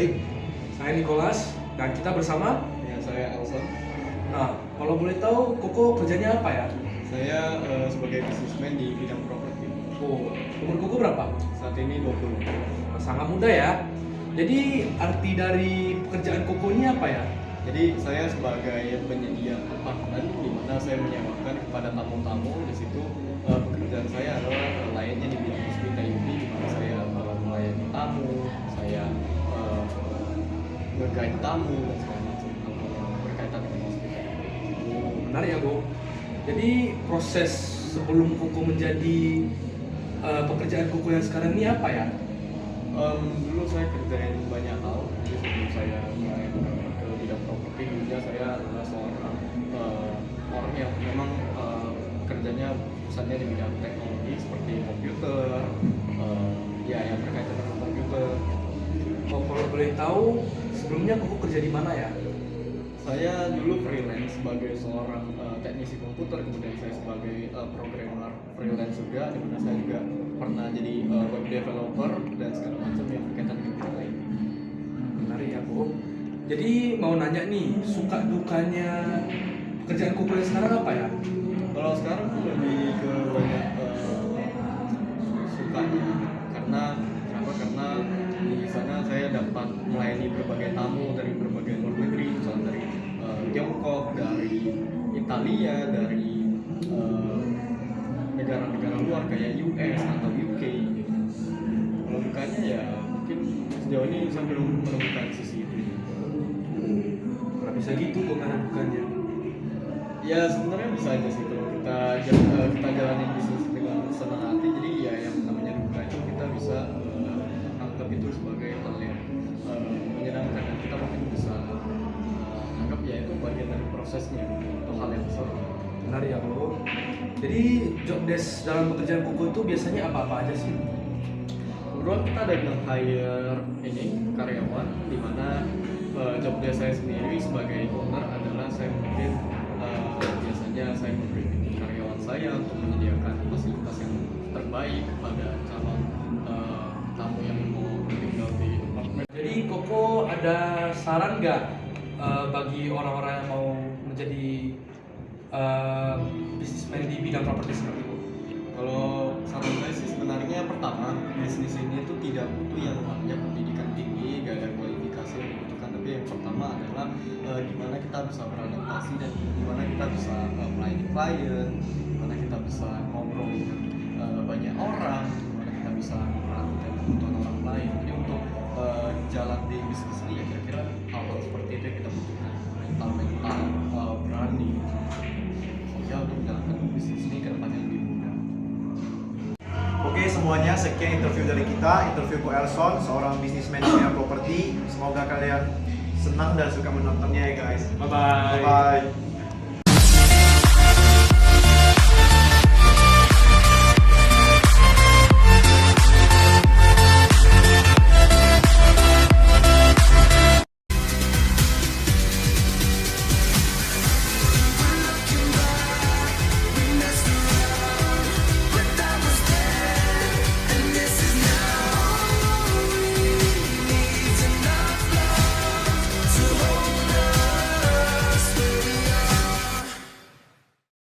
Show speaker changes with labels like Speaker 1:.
Speaker 1: Baik, saya Nicholas dan kita bersama.
Speaker 2: Ya, saya Elson.
Speaker 1: Nah, kalau boleh tahu Koko kerjanya apa ya?
Speaker 2: Saya sebagai businessman di bidang properti.
Speaker 1: Oh, umur Koko berapa?
Speaker 2: Saat ini 20.
Speaker 1: Nah, sangat muda ya. Jadi arti dari pekerjaan Koko ini apa ya?
Speaker 2: Jadi saya sebagai penyedia apartemen di mana saya menyewakan kepada tamu-tamu. Di situ pekerjaan saya adalah lainnya di bidang hospitality, di mana saya melayani tamu, saya nge-guide tamu dan segala macam hal yang berkaitan dengan hospitality.
Speaker 1: Oh, benar ya, Bu. Jadi proses sebelum Koko menjadi pekerjaan Koko yang sekarang ini apa ya?
Speaker 2: Dulu saya kerjain banyak hal. Jadi sebelum saya mulai ke bidang properti, dulunya saya adalah seorang orang yang memang kerjanya pusatnya di bidang teknologi seperti komputer, ya yang berkaitan dengan komputer.
Speaker 1: Oh, kalau boleh tahu sebelumnya Koko kerja di mana ya?
Speaker 2: Saya dulu freelance sebagai seorang teknisi komputer, kemudian saya sebagai programmer freelance juga, di mana saya juga pernah jadi web developer dan segala macam yang berkaitan dengan bidang lain.
Speaker 1: Menarik ya, Bu. Jadi mau nanya nih, suka dukanya pekerjaan Koko yang sekarang apa ya?
Speaker 2: Kalau sekarang lebih ke banyak sukanya, karena di sana saya dapat melayani berbagai tamu dari berbagai luar negeri, misalnya dari Tiongkok, dari Italia, dari negara-negara luar kayak US atau UK. Kalau dukanya ya mungkin sejauh ini saya belum menemukan sisi itu.
Speaker 1: Nggak bisa gitu kok karena bukannya.
Speaker 2: Ya sebenarnya bisa aja sih kalau kita jalanin bisnis dengan senang hati. Jadi ya yang namanya duka itu kita bisa anggap itu sebagai hal yang menyenangkan, dan kita mungkin bisa anggap ya itu bagian dari prosesnya atau hal yang seru.
Speaker 1: Benar ya, Bu. Jadi job desk dalam pekerjaan Koko itu biasanya apa-apa aja sih?
Speaker 2: Kebetulan kita ada yang hire ini karyawan, di mana job desk saya sendiri sebagai owner adalah saya mungkin biasanya saya membriefing karyawan saya untuk menyediakan fasilitas yang terbaik kepada calon tamu yang mau tinggal di apartemen.
Speaker 1: Jadi Koko ada saran nggak bagi orang-orang yang mau menjadi bisnismen di bidang properti seperti itu?
Speaker 2: Kalau saran saya sih sebenarnya pertama, bisnis ini tuh tidak butuh yang namanya pendidikan tinggi, gak ada kualifikasi yang dibutuhkan, tapi yang pertama adalah gimana kita bisa beradaptasi dan gimana kita bisa melayani klien, gimana kita bisa ngobrol dengan banyak orang, gimana kita bisa memperhatikan kebutuhan orang lain. Jadi untuk jalan di bisnis ini ya kira-kira hal-hal seperti itu yang kita butuhkan, mental, berani, sehingga untuk menjalankan bisnis ini ke depannya lebih mudah.
Speaker 3: Oke semuanya, sekian interview dari kita, interview Ko Elson, seorang bisnismen di bidang properti. Semoga kalian senang dan suka menontonnya ya guys.
Speaker 1: Bye-bye.
Speaker 3: Bye-bye.